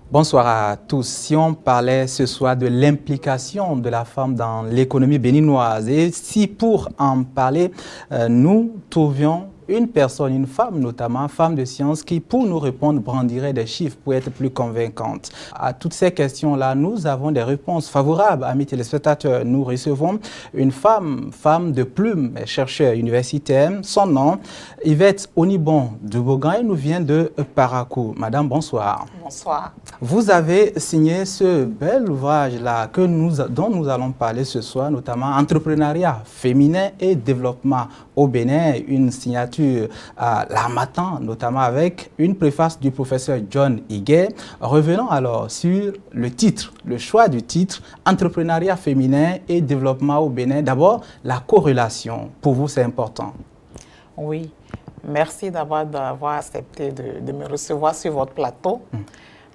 Bonsoir à tous. Si on parlait ce soir de l'implication de la femme dans l'économie béninoise et si pour en parler, nous trouvions une personne, une femme notamment, femme de science, qui pour nous répondre brandirait des chiffres pour être plus convaincante. À toutes ces questions-là, nous avons des réponses favorables. Amis téléspectateurs, nous recevons une femme de plume, chercheur universitaire. Son nom, Yvette Onibon de Bogan, elle nous vient de Parakou. Madame, bonsoir. Bonsoir. Vous avez signé ce bel ouvrage-là dont nous allons parler ce soir, notamment Entrepreneuriat féminin et développement au Bénin, une signature à l'Harmattan, notamment avec une préface du professeur John Higuet. Revenons alors sur le titre, le choix du titre, Entrepreneuriat féminin et développement au Bénin. D'abord, la corrélation, pour vous c'est important. Oui, merci d'avoir accepté de me recevoir sur votre plateau.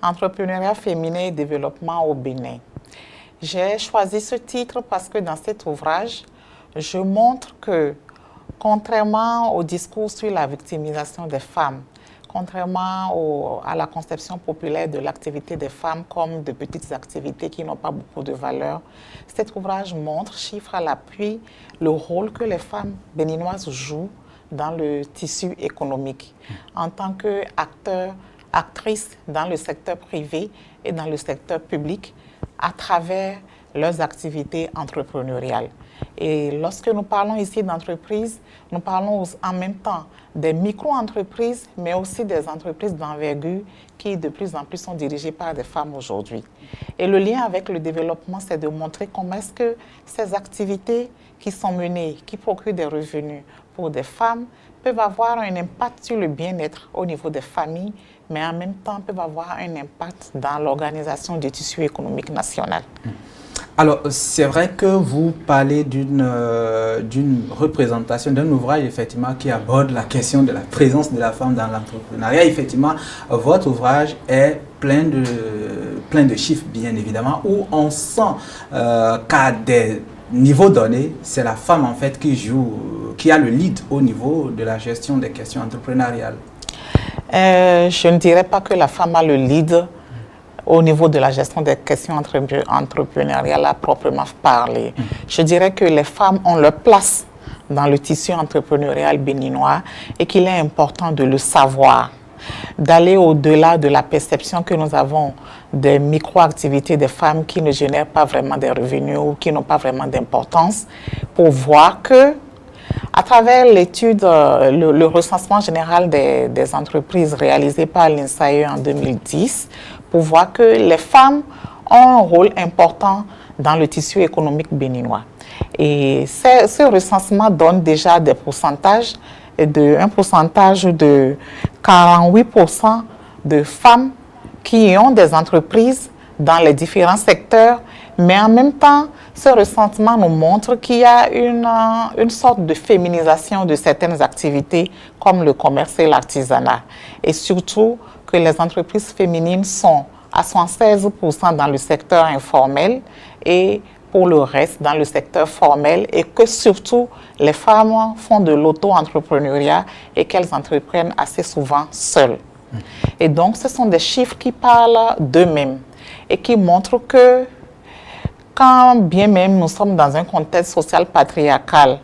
Entrepreneuriat féminin et développement au Bénin. J'ai choisi ce titre parce que dans cet ouvrage, je montre que, contrairement au discours sur la victimisation des femmes, contrairement à la conception populaire de l'activité des femmes comme de petites activités qui n'ont pas beaucoup de valeur, cet ouvrage montre, chiffre à l'appui, le rôle que les femmes béninoises jouent dans le tissu économique en tant qu'acteurs, actrices dans le secteur privé et dans le secteur public à travers leurs activités entrepreneuriales. Et lorsque nous parlons ici d'entreprises, nous parlons en même temps des micro-entreprises, mais aussi des entreprises d'envergure qui de plus en plus sont dirigées par des femmes aujourd'hui. Et le lien avec le développement, c'est de montrer comment est-ce que ces activités qui sont menées, qui procurent des revenus pour des femmes, peuvent avoir un impact sur le bien-être au niveau des familles, mais en même temps peuvent avoir un impact dans l'organisation du tissu économique national. Alors, c'est vrai que vous parlez d'une représentation, d'un ouvrage effectivement qui aborde la question de la présence de la femme dans l'entrepreneuriat. Effectivement, votre ouvrage est plein de chiffres, bien évidemment, où on sent qu'à des niveaux donnés, c'est la femme en fait qui a le lead au niveau de la gestion des questions entrepreneuriales. Je ne dirais pas que la femme a le lead au niveau de la gestion des questions entrepreneuriales à proprement parler. Je dirais que les femmes ont leur place dans le tissu entrepreneurial béninois et qu'il est important de le savoir, d'aller au-delà de la perception que nous avons des micro-activités des femmes qui ne génèrent pas vraiment des revenus ou qui n'ont pas vraiment d'importance, pour voir que, à travers l'étude, le recensement général des entreprises réalisé par l'INSAE en 2010, pour voir que les femmes ont un rôle important dans le tissu économique béninois. Et ce recensement donne déjà des pourcentages, un pourcentage de 48% de femmes qui ont des entreprises dans les différents secteurs, mais en même temps, ce recensement nous montre qu'il y a une sorte de féminisation de certaines activités comme le commerce et l'artisanat. Et surtout que les entreprises féminines sont à 76% dans le secteur informel et pour le reste dans le secteur formel, et que surtout les femmes font de l'auto-entrepreneuriat et qu'elles entreprennent assez souvent seules. Et donc ce sont des chiffres qui parlent d'eux-mêmes et qui montrent que quand bien même nous sommes dans un contexte social patriarcal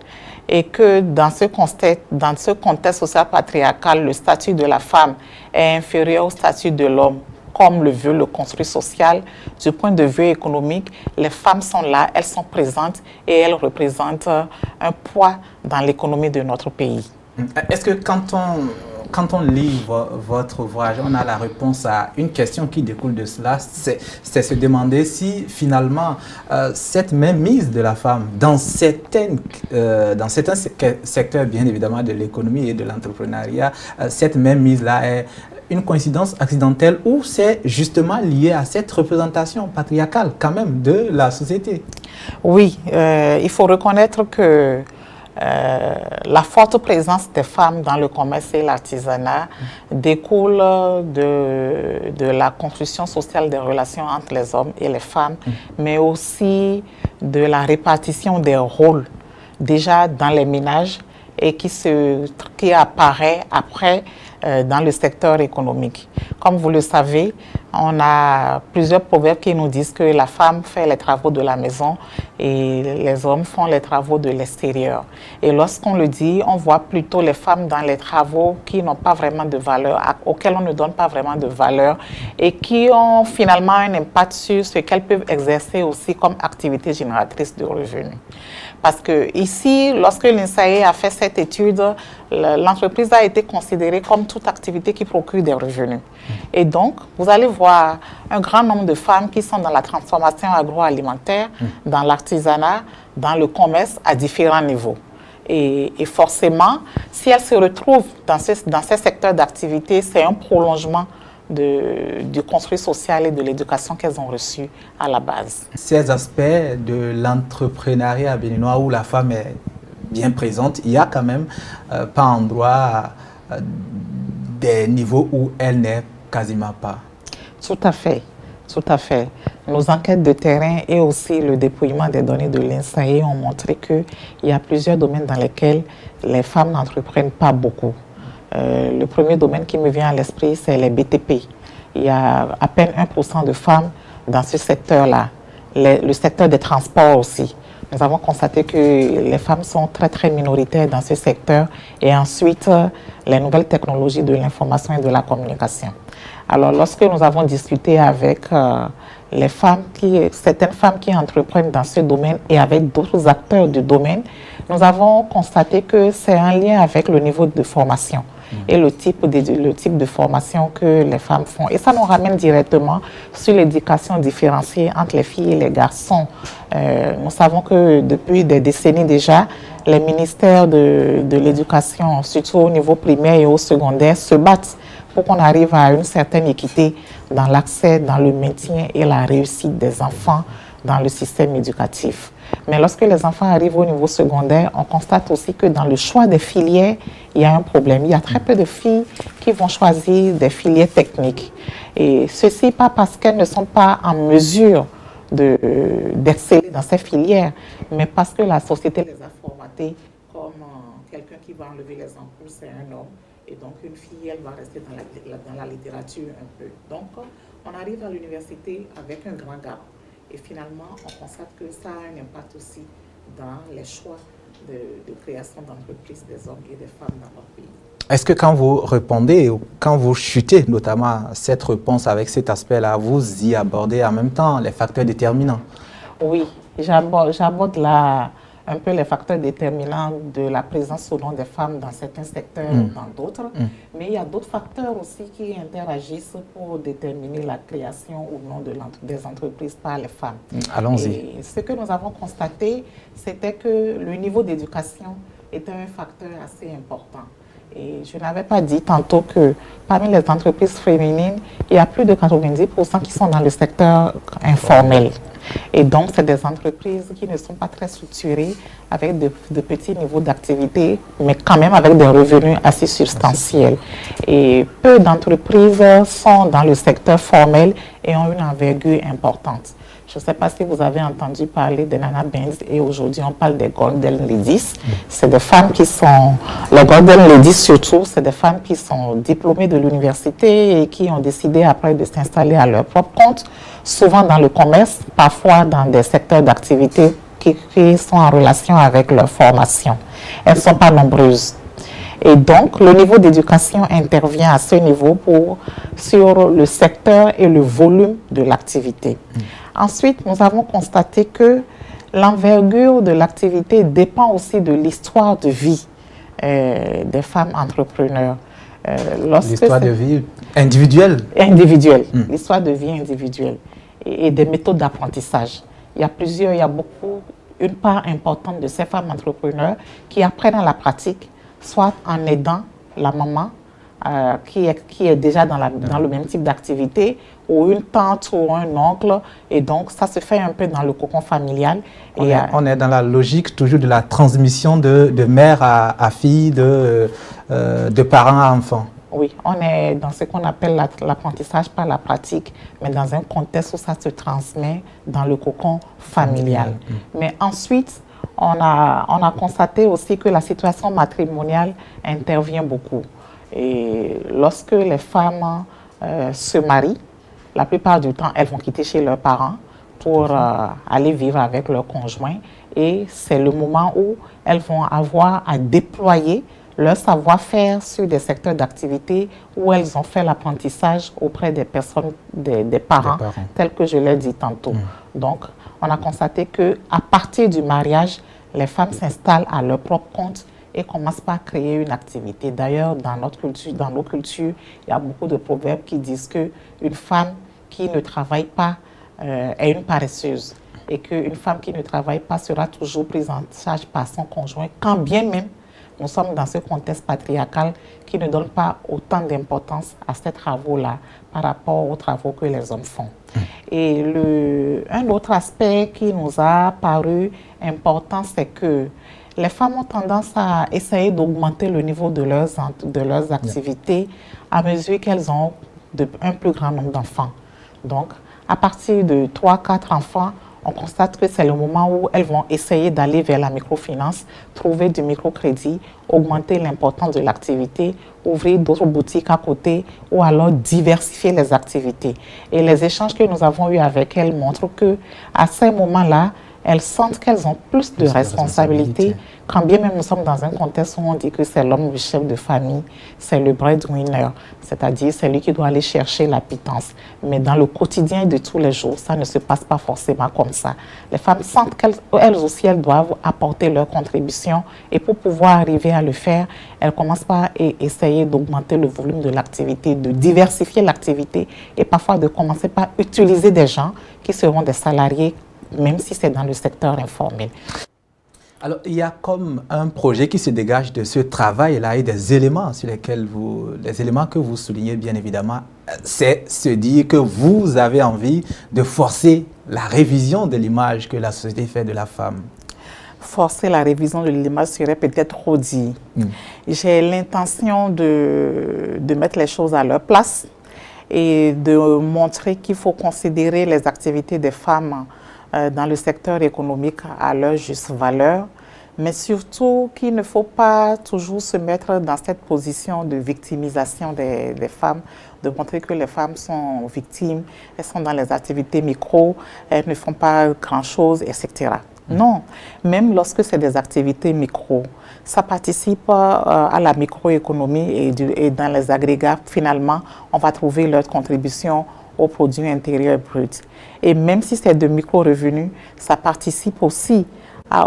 et que dans ce contexte social patriarcal, le statut de la femme est inférieur au statut de l'homme, comme le veut le construit social, du point de vue économique, les femmes sont là, elles sont présentes et elles représentent un poids dans l'économie de notre pays. Est-ce que quand on lit votre ouvrage, on a la réponse à une question qui découle de cela, c'est se demander si finalement cette même mise de la femme dans certains secteurs bien évidemment de l'économie et de l'entrepreneuriat, cette même mise-là est une coïncidence accidentelle ou c'est justement lié à cette représentation patriarcale quand même de la société? Oui, il faut reconnaître que la forte présence des femmes dans le commerce et l'artisanat découle de la construction sociale des relations entre les hommes et les femmes, mais aussi de la répartition des rôles déjà dans les ménages et qui apparaît après dans le secteur économique. Comme vous le savez, on a plusieurs proverbes qui nous disent que la femme fait les travaux de la maison et les hommes font les travaux de l'extérieur. Et lorsqu'on le dit, on voit plutôt les femmes dans les travaux qui n'ont pas vraiment de valeur, auxquels on ne donne pas vraiment de valeur et qui ont finalement un impact sur ce qu'elles peuvent exercer aussi comme activité génératrice de revenus. Parce que ici, lorsque l'INSAE a fait cette étude, l'entreprise a été considérée comme toute activité qui procure des revenus. Et donc, vous allez voir un grand nombre de femmes qui sont dans la transformation agroalimentaire, dans l'artisanat, dans le commerce à différents niveaux. Et forcément, si elles se retrouvent dans ces secteurs d'activité, c'est un prolongement du construit social et de l'éducation qu'elles ont reçu à la base. Ces aspects de l'entrepreneuriat béninois où la femme est bien présente, il y a quand même pas endroit des niveaux où elle n'est quasiment pas. Tout à fait, tout à fait. Nos enquêtes de terrain et aussi le dépouillement des données de l'INSAE ont montré qu'il y a plusieurs domaines dans lesquels les femmes n'entreprennent pas beaucoup. Le premier domaine qui me vient à l'esprit, c'est les BTP. Il y a à peine 1% de femmes dans ce secteur-là. Le secteur des transports aussi. Nous avons constaté que les femmes sont très, très minoritaires dans ce secteur. Et ensuite, les nouvelles technologies de l'information et de la communication. Alors, lorsque nous avons discuté avec certaines femmes qui entreprennent dans ce domaine et avec d'autres acteurs du domaine, nous avons constaté que c'est un lien avec le niveau de formation et le type de formation que les femmes font. Et ça nous ramène directement sur l'éducation différenciée entre les filles et les garçons. Nous savons que depuis des décennies déjà, les ministères de l'éducation, surtout au niveau primaire et au secondaire, se battent pour qu'on arrive à une certaine équité dans l'accès, dans le maintien et la réussite des enfants dans le système éducatif. Mais lorsque les enfants arrivent au niveau secondaire, on constate aussi que dans le choix des filières, il y a un problème. Il y a très peu de filles qui vont choisir des filières techniques. Et ceci pas parce qu'elles ne sont pas en mesure d'exceller dans ces filières, mais parce que la société les a formatées comme quelqu'un qui va enlever les ampoules, c'est un homme. Et donc, une fille, elle va rester dans la littérature un peu. Donc, on arrive à l'université avec un grand gap. Et finalement, on constate que ça a un impact aussi dans les choix de création d'entreprises des hommes et des femmes dans notre pays. Est-ce que quand vous répondez, ou quand vous chutez notamment cette réponse avec cet aspect-là, vous y abordez en même temps les facteurs déterminants? Oui, j'aborde un peu les facteurs déterminants de la présence ou non des femmes dans certains secteurs ou dans d'autres. Mais il y a d'autres facteurs aussi qui interagissent pour déterminer la création ou non des entreprises par les femmes. Allons-y. Ce que nous avons constaté, c'était que le niveau d'éducation était un facteur assez important. Et je n'avais pas dit tantôt que parmi les entreprises féminines, il y a plus de 90% qui sont dans le secteur informel. Et donc, c'est des entreprises qui ne sont pas très structurées, avec de petits niveaux d'activité, mais quand même avec des revenus assez substantiels. Et peu d'entreprises sont dans le secteur formel et ont une envergure importante. Je ne sais pas si vous avez entendu parler des Nana Bands et aujourd'hui on parle des Golden Ladies. C'est des femmes qui sont, les Golden Ladies surtout, c'est des femmes qui sont diplômées de l'université et qui ont décidé après de s'installer à leur propre compte, souvent dans le commerce, parfois dans des secteurs d'activité qui sont en relation avec leur formation. Elles ne sont pas nombreuses. Et donc, le niveau d'éducation intervient à ce niveau sur le secteur et le volume de l'activité. Ensuite, nous avons constaté que l'envergure de l'activité dépend aussi de l'histoire de vie des femmes entrepreneurs. L'histoire de vie individuelle? Individuelle, l'histoire de vie individuelle et des méthodes d'apprentissage. Il y a une part importante de ces femmes entrepreneurs qui apprennent à la pratique, soit en aidant la maman qui est déjà dans le même type d'activité, ou une tante ou un oncle. Et donc, ça se fait un peu dans le cocon familial. On est dans la logique toujours de la transmission de mère à fille, de parents à enfants. Oui, on est dans ce qu'on appelle l'apprentissage par la pratique, mais dans un contexte où ça se transmet dans le cocon familial. Mais ensuite, on a constaté aussi que la situation matrimoniale intervient beaucoup. Et lorsque les femmes se marient, la plupart du temps, elles vont quitter chez leurs parents pour aller vivre avec leur conjoint. Et c'est le moment où elles vont avoir à déployer leur savoir-faire sur des secteurs d'activité où elles ont fait l'apprentissage auprès des personnes, des parents, tels que je l'ai dit tantôt. Donc, on a constaté qu'à partir du mariage, les femmes s'installent à leur propre compte et commencent par créer une activité. D'ailleurs, dans nos cultures, il y a beaucoup de proverbes qui disent qu'une femme qui ne travaille pas est une paresseuse et qu'une femme qui ne travaille pas sera toujours prise en charge par son conjoint, quand bien même nous sommes dans ce contexte patriarcal qui ne donne pas autant d'importance à ces travaux-là par rapport aux travaux que les hommes font. Et un autre aspect qui nous a paru important, c'est que les femmes ont tendance à essayer d'augmenter le niveau de leurs activités à mesure qu'elles ont un plus grand nombre d'enfants. Donc, à partir de 3-4 enfants, on constate que c'est le moment où elles vont essayer d'aller vers la microfinance, trouver du microcrédit, augmenter l'importance de l'activité, ouvrir d'autres boutiques à côté ou alors diversifier les activités. Et les échanges que nous avons eus avec elles montrent qu'à ces moments-là, elles sentent qu'elles ont plus de responsabilités, quand bien même nous sommes dans un contexte où on dit que c'est l'homme le chef de famille, c'est le breadwinner, c'est-à-dire c'est lui qui doit aller chercher la pitance. Mais dans le quotidien de tous les jours, ça ne se passe pas forcément comme ça. Les femmes sentent qu'elles aussi, elles doivent apporter leur contribution et pour pouvoir arriver à le faire, elles commencent par essayer d'augmenter le volume de l'activité, de diversifier l'activité et parfois de commencer par utiliser des gens qui seront des salariés même si c'est dans le secteur informel. Alors, il y a comme un projet qui se dégage de ce travail-là et des éléments sur lesquels les éléments que vous soulignez bien évidemment, c'est se dire que vous avez envie de forcer la révision de l'image que la société fait de la femme. Forcer la révision de l'image serait peut-être trop dit. J'ai l'intention de mettre les choses à leur place et de montrer qu'il faut considérer les activités des femmes dans le secteur économique à leur juste valeur, mais surtout qu'il ne faut pas toujours se mettre dans cette position de victimisation des femmes, de montrer que les femmes sont victimes, elles sont dans les activités micro, elles ne font pas grand-chose, etc. Non, même lorsque c'est des activités micro, ça participe à la microéconomie et dans les agrégats, finalement, on va trouver leur contribution au produit intérieur brut. Et même si c'est de micro-revenus, ça participe aussi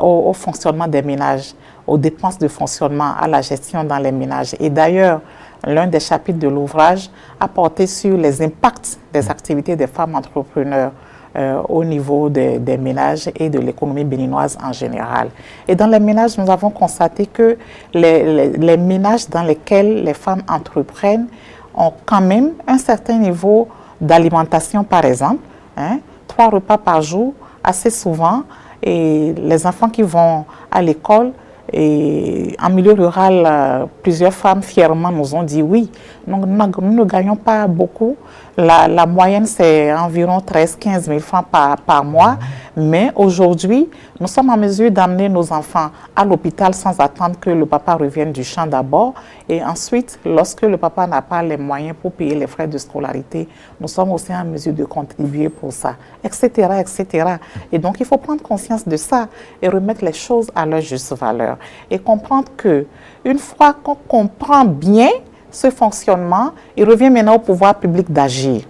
au fonctionnement des ménages, aux dépenses de fonctionnement, à la gestion dans les ménages. Et d'ailleurs, l'un des chapitres de l'ouvrage a porté sur les impacts des activités des femmes entrepreneurs au niveau des ménages et de l'économie béninoise en général. Et dans les ménages, nous avons constaté que les ménages dans lesquels les femmes entreprennent ont quand même un certain niveau d'alimentation, par exemple, 3 repas par jour, assez souvent, et les enfants qui vont à l'école, et en milieu rural, plusieurs femmes fièrement nous ont dit oui, nous ne gagnons pas beaucoup. La moyenne, c'est environ 13-15 000 francs par mois. Mais aujourd'hui, nous sommes en mesure d'amener nos enfants à l'hôpital sans attendre que le papa revienne du champ d'abord. Et ensuite, lorsque le papa n'a pas les moyens pour payer les frais de scolarité, nous sommes aussi en mesure de contribuer pour ça, etc., etc. Et donc, il faut prendre conscience de ça et remettre les choses à leur juste valeur. Et comprendre qu'une fois qu'on comprend bien ce fonctionnement, il revient maintenant au pouvoir public d'agir.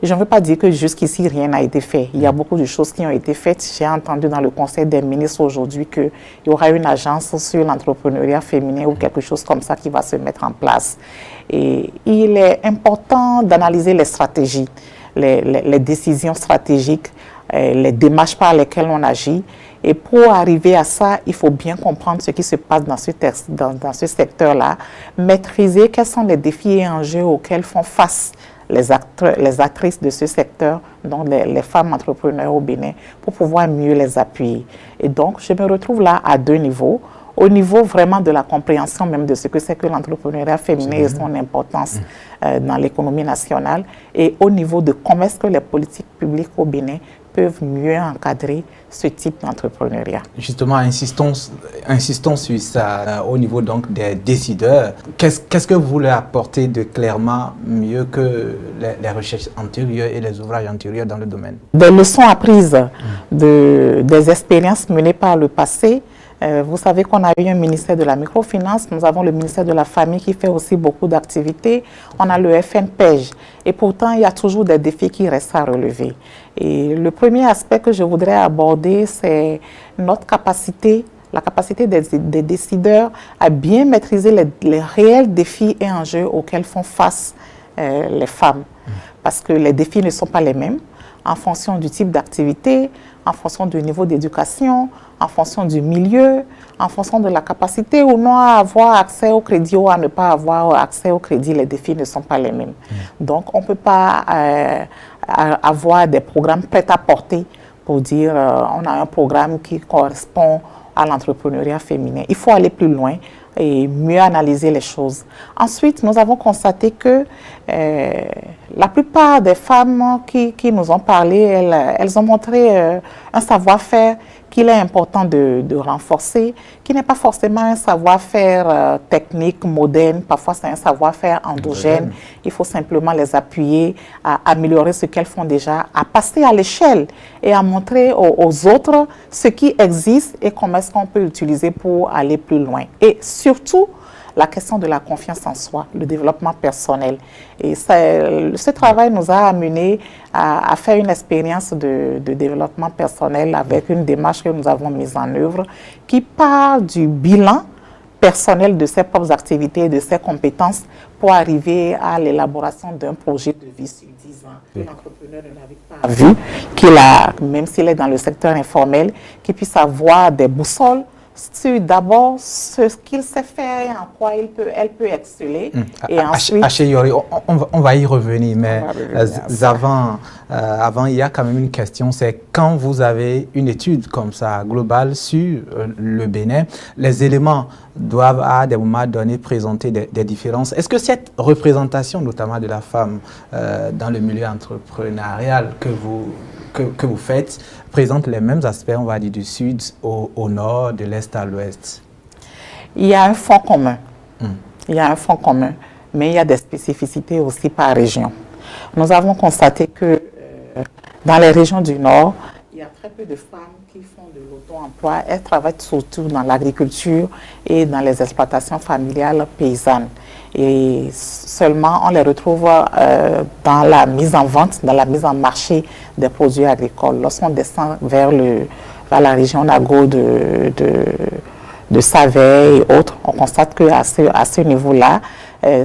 Je ne veux pas dire que jusqu'ici, rien n'a été fait. Il y a beaucoup de choses qui ont été faites. J'ai entendu dans le Conseil des ministres aujourd'hui qu'il y aura une agence sur l'entrepreneuriat féminin ou quelque chose comme ça qui va se mettre en place. Et il est important d'analyser les stratégies, les décisions stratégiques, les démarches par lesquelles on agit. Et pour arriver à ça, il faut bien comprendre ce qui se passe dans ce secteur-là, maîtriser quels sont les défis et enjeux auxquels font face les actrices de ce secteur, donc les femmes entrepreneurs au Bénin, pour pouvoir mieux les appuyer. Et donc, je me retrouve là à 2 niveaux. Au niveau vraiment de la compréhension même de ce que c'est que l'entrepreneuriat féminin et son importance dans l'économie nationale, et au niveau de comment est-ce que les politiques publiques au Bénin peuvent mieux encadrer ce type d'entrepreneuriat. Justement, insistons sur ça au niveau donc des décideurs. Qu'est-ce que vous voulez apporter de clairement mieux que les recherches antérieures et les ouvrages antérieurs dans le domaine? Des leçons apprises des expériences menées par le passé. Vous savez qu'on a eu un ministère de la microfinance, nous avons le ministère de la famille qui fait aussi beaucoup d'activités, on a le FNPEJ et pourtant il y a toujours des défis qui restent à relever. Et le premier aspect que je voudrais aborder, c'est notre capacité, la capacité des décideurs à bien maîtriser les réels défis et enjeux auxquels font face les femmes. Parce que les défis ne sont pas les mêmes en fonction du type d'activité, en fonction du niveau d'éducation, en fonction du milieu, en fonction de la capacité ou non à avoir accès au crédit ou à ne pas avoir accès au crédit, les défis ne sont pas les mêmes. Donc, on ne peut pas avoir des programmes prêts à porter pour dire on a un programme qui correspond à l'entrepreneuriat féminin. Il faut aller plus loin et mieux analyser les choses. Ensuite, nous avons constaté que la plupart des femmes qui nous ont parlé, elles ont montré un savoir-faire qu'il est important de renforcer, qui n'est pas forcément un savoir-faire technique, moderne, parfois c'est un savoir-faire endogène. Il faut simplement les appuyer à améliorer ce qu'elles font déjà, à passer à l'échelle et à montrer aux autres ce qui existe et comment est-ce qu'on peut l'utiliser pour aller plus loin. Et surtout, la question de la confiance en soi, le développement personnel. Et ce travail nous a amené à faire une expérience de développement personnel avec une démarche que nous avons mise en œuvre qui part du bilan personnel de ses propres activités et de ses compétences pour arriver à l'élaboration d'un projet de vie sur 10 ans. L'entrepreneur ne l'avait pas vu, même s'il est dans le secteur informel, qu'il puisse avoir des boussoles sur d'abord ce qu'il sait faire et en quoi elle peut exceller. Et ensuite, Yori, on va y revenir, mais avant, il y a quand même une question, c'est quand vous avez une étude comme ça, globale, sur le Bénin, les éléments doivent à des moments donnés présenter des différences. Est-ce que cette représentation, notamment de la femme dans le milieu entrepreneurial que vous faites, présente les mêmes aspects, on va dire, du sud au nord, de l'est à l'ouest? Il y a un fond commun. Il y a un fond commun, mais il y a des spécificités aussi par région. Nous avons constaté que dans les régions du nord, il y a très peu de femmes qui font de l'auto-emploi. Elles travaillent surtout dans l'agriculture et dans les exploitations familiales paysannes. Et seulement, on les retrouve dans la mise en vente, dans la mise en marché des produits agricoles. Lorsqu'on descend vers la région Nago de Savay et autres, on constate qu'à ce niveau-là,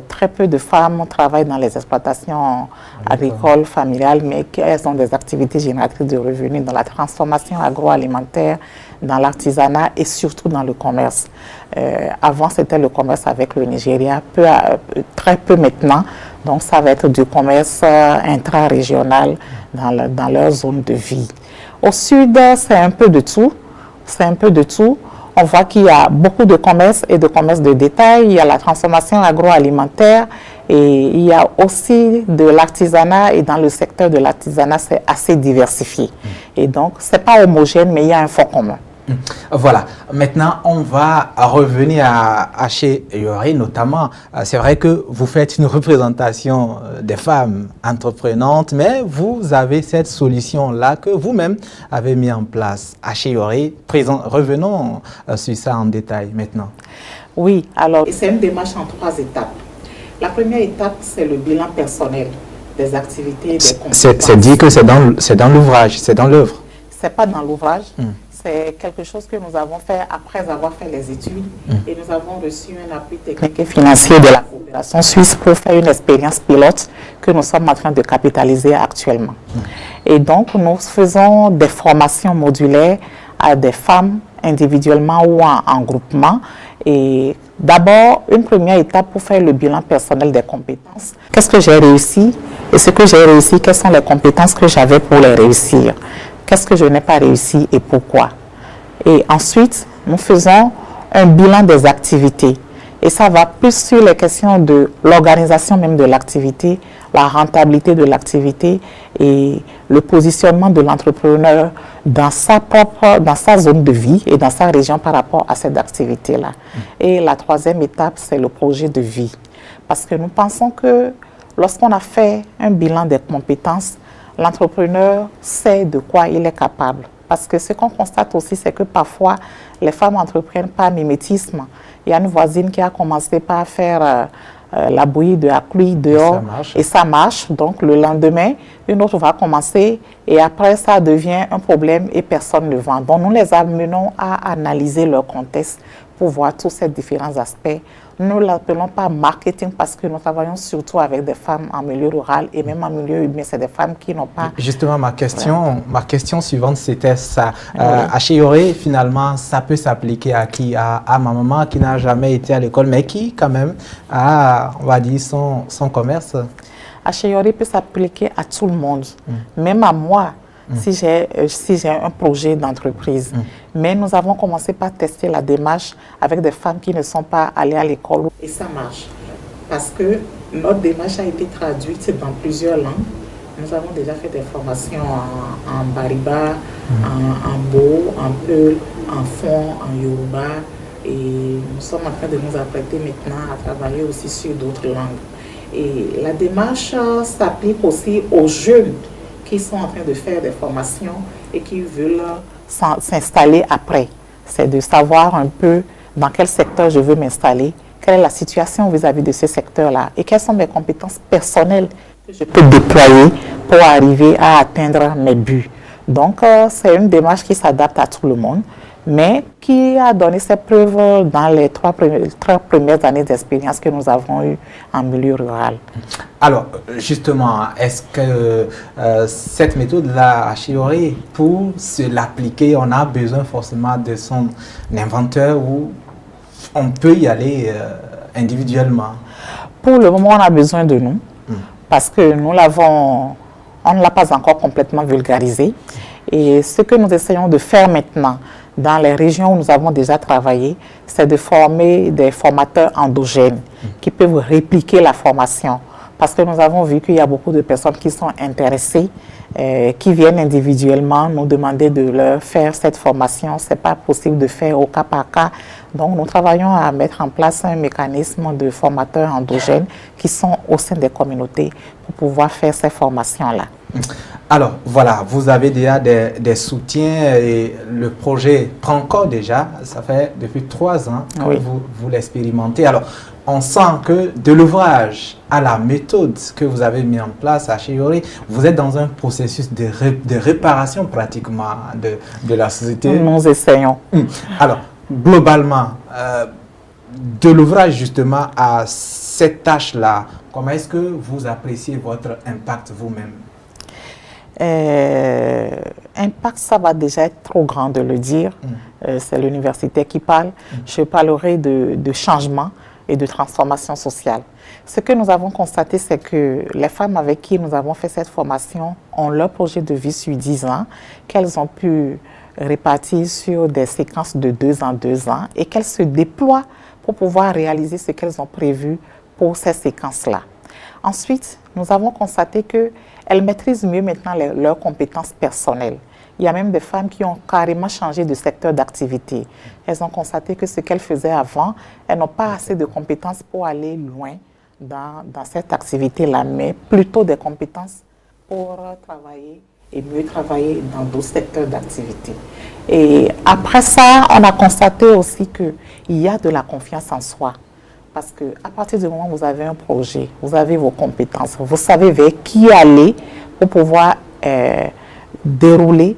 très peu de femmes travaillent dans les exploitations agricoles, familiales, mais qu'elles ont des activités génératrices de revenus dans la transformation agroalimentaire, dans l'artisanat et surtout dans le commerce. Avant, c'était le commerce avec le Nigeria, très peu maintenant. Donc, ça va être du commerce intra-régional dans leur zone de vie. Au sud, c'est un peu de tout. C'est un peu de tout. On voit qu'il y a beaucoup de commerce et de commerce de détail. Il y a la transformation agroalimentaire et il y a aussi de l'artisanat. Et dans le secteur de l'artisanat, c'est assez diversifié. Et donc, ce n'est pas homogène, mais il y a un fond commun. Voilà. Maintenant, on va revenir à chez Yori, notamment. C'est vrai que vous faites une représentation des femmes entreprenantes, mais vous avez cette solution-là que vous-même avez mis en place à chez Yori. Revenons sur ça en détail maintenant. Oui, alors, c'est une démarche en 3 étapes. La première étape, c'est le bilan personnel des activités et des compétences. C'est dit que c'est dans l'ouvrage, c'est dans l'œuvre. Ce n'est pas dans l'ouvrage. C'est quelque chose que nous avons fait après avoir fait les études et nous avons reçu un appui technique et financier de la coopération suisse pour faire une expérience pilote que nous sommes en train de capitaliser actuellement. Et donc, nous faisons des formations modulaires à des femmes individuellement ou en groupement. Et d'abord, une première étape pour faire le bilan personnel des compétences. Qu'est-ce que j'ai réussi? Et ce que j'ai réussi, quelles sont les compétences que j'avais pour les réussir? Qu'est-ce que je n'ai pas réussi et pourquoi? Et ensuite, nous faisons un bilan des activités. Et ça va plus sur les questions de l'organisation même de l'activité, la rentabilité de l'activité et le positionnement de l'entrepreneur dans sa zone de vie et dans sa région par rapport à cette activité-là. Et la troisième étape, c'est le projet de vie. Parce que nous pensons que lorsqu'on a fait un bilan des compétences, l'entrepreneur sait de quoi il est capable. Parce que ce qu'on constate aussi, c'est que parfois, les femmes entreprennent par mimétisme. Il y a une voisine qui a commencé par faire la bouillie de la pluie dehors et ça marche. Donc, le lendemain, une autre va commencer et après, ça devient un problème et personne ne vend. Donc, nous les amenons à analyser leur contexte pour voir tous ces différents aspects. Nous ne l'appelons pas marketing parce que nous travaillons surtout avec des femmes en milieu rural et même en milieu urbain. C'est des femmes qui n'ont pas... Justement, ma question suivante, c'était ça. À Chiyoré, finalement, ça peut s'appliquer à qui? À ma maman qui n'a jamais été à l'école, mais qui, quand même, a, on va dire, son commerce. À Chiyoré peut s'appliquer à tout le monde, même à moi. Si j'ai un projet d'entreprise. Mais nous avons commencé par tester la démarche avec des femmes qui ne sont pas allées à l'école. Et ça marche. Parce que notre démarche a été traduite dans plusieurs langues. Nous avons déjà fait des formations en Bariba, en Bo, en Peul, en Fon, en Yoruba. Et nous sommes en train de nous apprêter maintenant à travailler aussi sur d'autres langues. Et la démarche s'applique aussi aux jeunes qui sont en train de faire des formations et qui veulent s'installer après. C'est de savoir un peu dans quel secteur je veux m'installer, quelle est la situation vis-à-vis de ce secteur-là et quelles sont mes compétences personnelles que je peux déployer pour arriver à atteindre mes buts. Donc, c'est une démarche qui s'adapte à tout le monde, mais qui a donné ses preuves dans les trois premières années d'expérience que nous avons eues en milieu rural. Alors, justement, est-ce que cette méthode-là, à Chiyoré, pour se l'appliquer, on a besoin forcément de son inventeur ou on peut y aller individuellement? Pour le moment, on a besoin de nous parce que on ne l'a pas encore complètement vulgarisé. Et ce que nous essayons de faire maintenant, dans les régions où nous avons déjà travaillé, c'est de former des formateurs endogènes qui peuvent répliquer la formation. Parce que nous avons vu qu'il y a beaucoup de personnes qui sont intéressées, qui viennent individuellement nous demander de leur faire cette formation. Ce n'est pas possible de faire au cas par cas. Donc, nous travaillons à mettre en place un mécanisme de formateurs endogènes qui sont au sein des communautés pour pouvoir faire ces formations-là. Alors, voilà, vous avez déjà des soutiens et le projet prend corps déjà. Ça fait depuis 3 ans que vous l'expérimentez. Alors, on sent que de l'ouvrage à la méthode que vous avez mis en place à Chiyoré, vous êtes dans un processus de réparation pratiquement de la société. Nous essayons. Alors, globalement, de l'ouvrage justement à cette tâche-là, comment est-ce que vous appréciez votre impact vous-même? Impact, ça va déjà être trop grand de le dire. C'est l'université qui parle. Je parlerai de changement et de transformation sociale. Ce que nous avons constaté, c'est que les femmes avec qui nous avons fait cette formation ont leur projet de vie sur 10 ans, qu'elles ont pu répartir sur des séquences de 2 ans, 2 ans, et qu'elles se déploient pour pouvoir réaliser ce qu'elles ont prévu pour ces séquences-là. Ensuite, nous avons constaté qu'elles maîtrisent mieux maintenant leurs compétences personnelles. Il y a même des femmes qui ont carrément changé de secteur d'activité. Elles ont constaté que ce qu'elles faisaient avant, elles n'ont pas assez de compétences pour aller loin dans cette activité-là, mais plutôt des compétences pour travailler et mieux travailler dans d'autres secteurs d'activité. Et après ça, on a constaté aussi qu'il y a de la confiance en soi. Parce qu'à partir du moment où vous avez un projet, vous avez vos compétences, vous savez vers qui aller pour pouvoir dérouler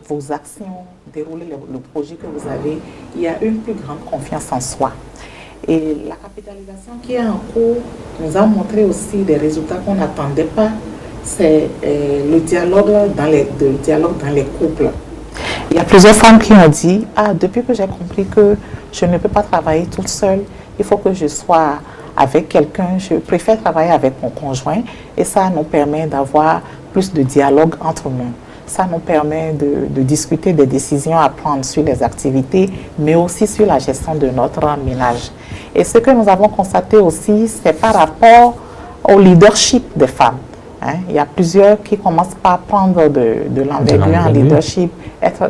vos actions, dérouler le projet que vous avez, il y a une plus grande confiance en soi. Et la capitalisation qui est en cours nous a montré aussi des résultats qu'on n'attendait pas. C'est le dialogue dans les couples. Il y a plusieurs femmes qui ont dit « Ah, depuis que j'ai compris que je ne peux pas travailler toute seule, il faut que je sois avec quelqu'un, je préfère travailler avec mon conjoint. » Et ça nous permet d'avoir plus de dialogue entre nous. Ça nous permet de discuter des décisions à prendre sur les activités, mais aussi sur la gestion de notre ménage. Et ce que nous avons constaté aussi, c'est par rapport au leadership des femmes. Hein. Il y a plusieurs qui commencent par prendre de l'envergure en leadership,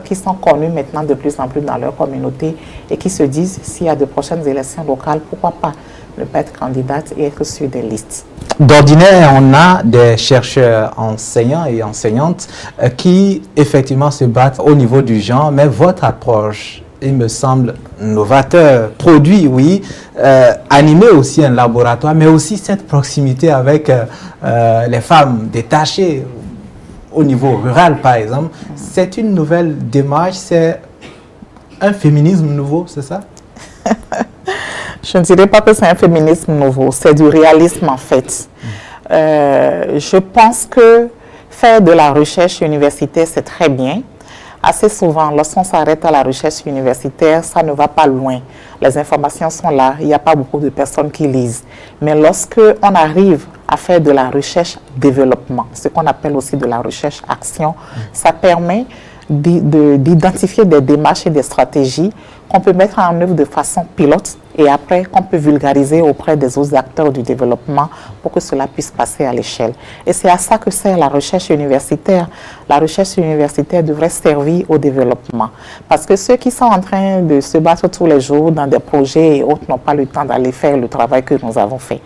qui sont connus maintenant de plus en plus dans leur communauté et qui se disent, s'il y a de prochaines élections locales, pourquoi pas ne pas être candidate et être sur des listes. D'ordinaire, on a des chercheurs enseignants et enseignantes qui effectivement se battent au niveau du genre, mais votre approche, il me semble, novateur, produit, oui, animé aussi un laboratoire, mais aussi cette proximité avec les femmes détachées au niveau rural, par exemple. C'est une nouvelle démarche, c'est un féminisme nouveau, c'est ça? Je ne dirais pas que c'est un féminisme nouveau, c'est du réalisme en fait. Je pense que faire de la recherche universitaire, c'est très bien. Assez souvent, lorsqu'on s'arrête à la recherche universitaire, ça ne va pas loin. Les informations sont là, il n'y a pas beaucoup de personnes qui lisent. Mais lorsqu'on arrive à faire de la recherche-développement, ce qu'on appelle aussi de la recherche-action, ça permet d'identifier des démarches et des stratégies qu'on peut mettre en œuvre de façon pilote et après qu'on peut vulgariser auprès des autres acteurs du développement pour que cela puisse passer à l'échelle. Et c'est à ça que sert la recherche universitaire. La recherche universitaire devrait servir au développement. Parce que ceux qui sont en train de se battre tous les jours dans des projets et autres n'ont pas le temps d'aller faire le travail que nous avons fait.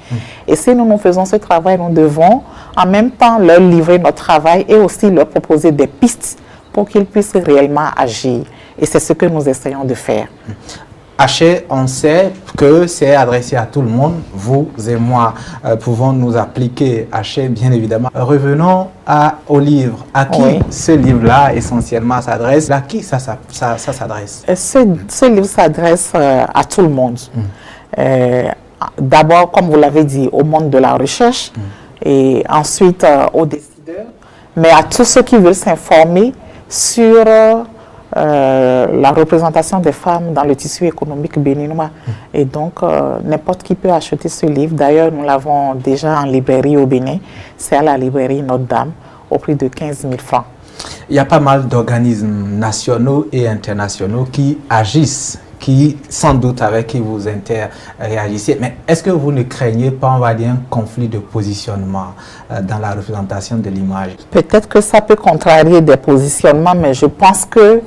Et si nous faisons ce travail, nous devons en même temps leur livrer notre travail et aussi leur proposer des pistes pour qu'ils puissent réellement agir. Et c'est ce que nous essayons de faire. Haché, on sait que c'est adressé à tout le monde, vous et moi pouvons nous appliquer Haché, bien évidemment. Revenons au livre. À qui ce livre-là essentiellement s'adresse? À qui ça s'adresse? Ce livre s'adresse à tout le monde. D'abord, comme vous l'avez dit, au monde de la recherche et ensuite aux décideurs, mais à tous ceux qui veulent s'informer sur la représentation des femmes dans le tissu économique béninois. Et donc, n'importe qui peut acheter ce livre. D'ailleurs, nous l'avons déjà en librairie au Bénin. C'est à la librairie Notre-Dame, au prix de 15 000 francs. Il y a pas mal d'organismes nationaux et internationaux qui agissent, qui, sans doute, avec qui vous interréagissez. Mais est-ce que vous ne craignez pas, on va dire, un conflit de positionnement dans la représentation de l'image? Peut-être que ça peut contrarier des positionnements, mais je pense que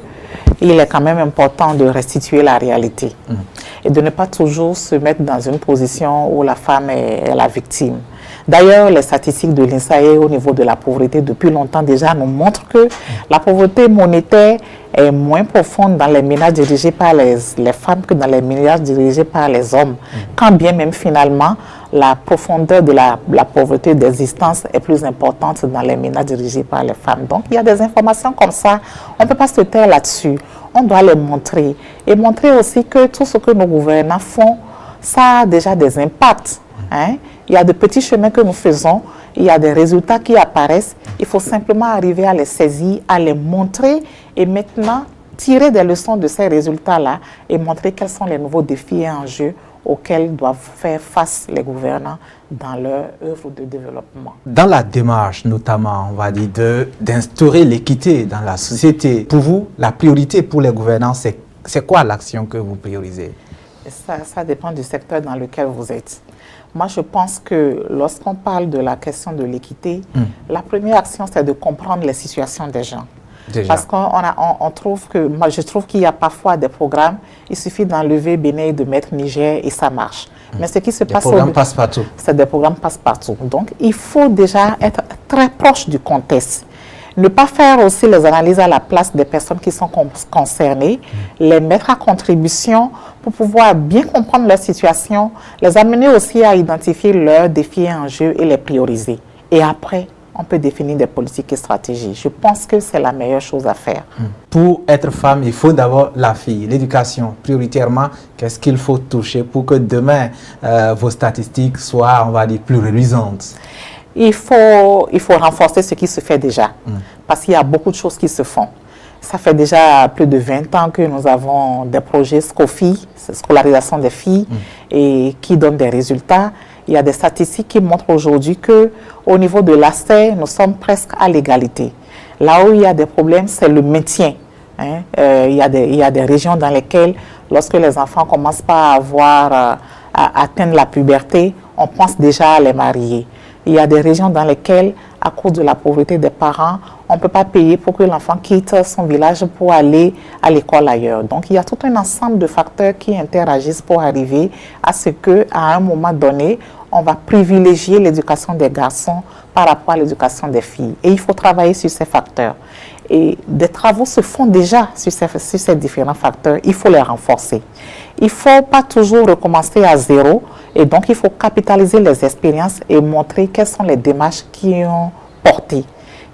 il est quand même important de restituer la réalité et de ne pas toujours se mettre dans une position où la femme est la victime. D'ailleurs, les statistiques de l'INSAE au niveau de la pauvreté depuis longtemps déjà nous montrent que la pauvreté monétaire est moins profonde dans les ménages dirigés par les femmes que dans les ménages dirigés par les hommes. Quand bien même finalement, la profondeur de la pauvreté d'existence est plus importante dans les ménages dirigés par les femmes. Donc, il y a des informations comme ça. On ne peut pas se taire là-dessus. On doit les montrer. Et montrer aussi que tout ce que nos gouvernants font, ça a déjà des impacts. Hein? Il y a de petits chemins que nous faisons. Il y a des résultats qui apparaissent. Il faut simplement arriver à les saisir, à les montrer et maintenant tirer des leçons de ces résultats-là et montrer quels sont les nouveaux défis et enjeux auxquels doivent faire face les gouvernants dans leur œuvre de développement. Dans la démarche, notamment, on va dire, d'instaurer l'équité dans la société, pour vous, la priorité pour les gouvernants, c'est quoi l'action que vous priorisez? Ça dépend du secteur dans lequel vous êtes. Moi, je pense que lorsqu'on parle de la question de l'équité, la première action, c'est de comprendre les situations des gens. Parce qu'on trouve que, moi je trouve qu'il y a parfois des programmes, il suffit d'enlever Bénin et de mettre Niger et ça marche. Mais ce qui se passe... Des programmes passe-partout. C'est des programmes passe-partout. Donc il faut déjà être très proche du contexte. Ne pas faire aussi les analyses à la place des personnes qui sont concernées, les mettre à contribution pour pouvoir bien comprendre leur situation, les amener aussi à identifier leurs défis et enjeux et les prioriser. Et après, on peut définir des politiques et stratégies. Je pense que c'est la meilleure chose à faire. Pour être femme, il faut d'abord la fille, l'éducation. Prioritairement, qu'est-ce qu'il faut toucher pour que demain, vos statistiques soient, on va dire, plus reluisantes? Il faut renforcer ce qui se fait déjà, parce qu'il y a beaucoup de choses qui se font. Ça fait déjà plus de 20 ans que nous avons des projets SCOFI, scolarisation des filles, et qui donnent des résultats. Il y a des statistiques qui montrent aujourd'hui qu'au niveau de l'accès, nous sommes presque à l'égalité. Là où il y a des problèmes, c'est le maintien. Il y a des régions dans lesquelles, lorsque les enfants commencent pas à atteignent la puberté, on pense déjà à les marier. Il y a des régions dans lesquelles, à cause de la pauvreté des parents, on ne peut pas payer pour que l'enfant quitte son village pour aller à l'école ailleurs. Donc, il y a tout un ensemble de facteurs qui interagissent pour arriver à ce qu'à un moment donné, on va privilégier l'éducation des garçons par rapport à l'éducation des filles. Et il faut travailler sur ces facteurs. Et des travaux se font déjà sur ces différents facteurs. Il faut les renforcer. Il ne faut pas toujours recommencer à zéro. Et donc, il faut capitaliser les expériences et montrer quelles sont les démarches qui ont porté.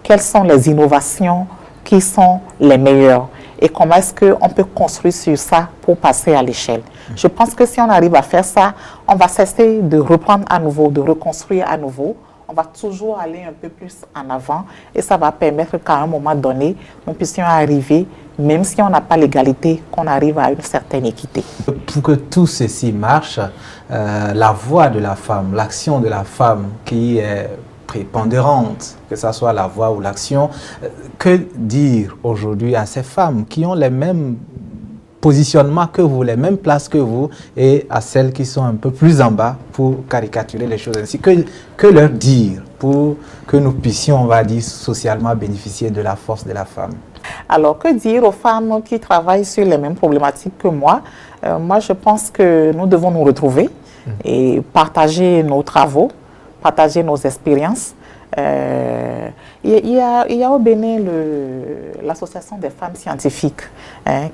Quelles sont les innovations qui sont les meilleures. Et comment est-ce qu'on peut construire sur ça pour passer à l'échelle. Je pense que si on arrive à faire ça, on va cesser de reprendre à nouveau, de reconstruire à nouveau. On va toujours aller un peu plus en avant et ça va permettre qu'à un moment donné, nous puissions arriver, même si on n'a pas l'égalité, qu'on arrive à une certaine équité. Pour que tout ceci marche, la voix de la femme, l'action de la femme qui est prépondérante, que ce soit la voix ou l'action, que dire aujourd'hui à ces femmes qui ont les mêmes positionnement que vous, les mêmes places que vous, et à celles qui sont un peu plus en bas pour caricaturer les choses ainsi. Que leur dire pour que nous puissions, on va dire, socialement bénéficier de la force de la femme? Alors, que dire aux femmes qui travaillent sur les mêmes problématiques que moi? Moi, je pense que nous devons nous retrouver et partager nos travaux, partager nos expériences. Il y a au Bénin l'association des femmes scientifiques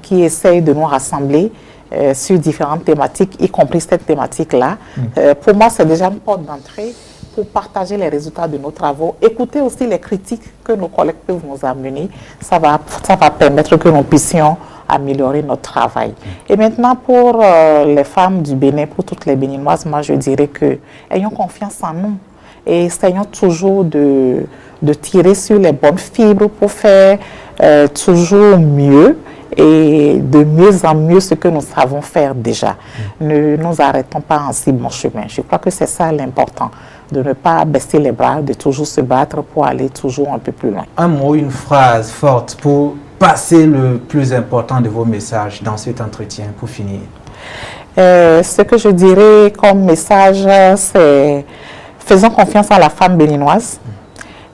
qui essaye de nous rassembler sur différentes thématiques, y compris cette thématique-là. Pour moi, c'est déjà une porte d'entrée pour partager les résultats de nos travaux, écouter aussi les critiques que nos collègues peuvent nous amener. Ça va permettre que nous puissions améliorer notre travail. Et maintenant, pour les femmes du Bénin, pour toutes les Béninoises, moi, je dirais que ayons confiance en nous. Et essayons toujours de tirer sur les bonnes fibres pour faire toujours mieux et de mieux en mieux ce que nous savons faire déjà. Ne nous arrêtons pas en si bon chemin. Je crois que c'est ça l'important, de ne pas baisser les bras, de toujours se battre pour aller toujours un peu plus loin. Un mot, une phrase forte pour passer le plus important de vos messages dans cet entretien, pour finir. Ce que je dirais comme message, c'est: faisons confiance à la femme béninoise.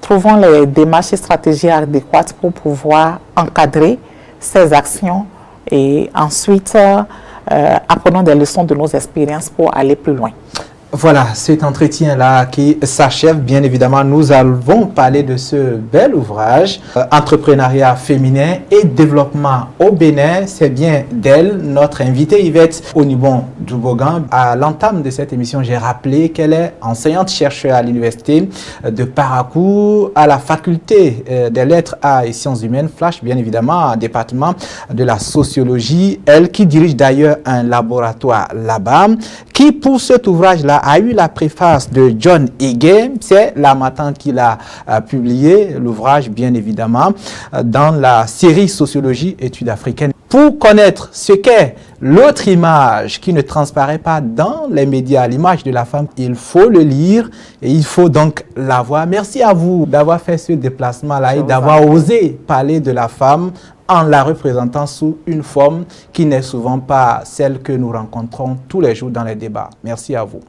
Trouvons les démarches et stratégies adéquates pour pouvoir encadrer ses actions et ensuite apprenons des leçons de nos expériences pour aller plus loin. Voilà, cet entretien-là qui s'achève, bien évidemment, nous allons parler de ce bel ouvrage, Entrepreneuriat féminin et développement au Bénin. C'est bien d'elle, notre invitée Yvette Onibon-Doubogan. À l'entame de cette émission, j'ai rappelé qu'elle est enseignante-chercheur à l'université de Parakou, à la faculté des lettres, arts et sciences humaines, Flash, bien évidemment, au département de la sociologie. Elle qui dirige d'ailleurs un laboratoire là-bas, qui pour cet ouvrage-là a eu la préface de John Ige. C'est la matante qui l'a publié, l'ouvrage bien évidemment, dans la série Sociologie, études africaines. Pour connaître ce qu'est l'autre image qui ne transparaît pas dans les médias, l'image de la femme, il faut le lire et il faut donc la voir. Merci à vous d'avoir fait ce déplacement-là et d'avoir osé parler de la femme en la représentant sous une forme qui n'est souvent pas celle que nous rencontrons tous les jours dans les débats. Merci à vous.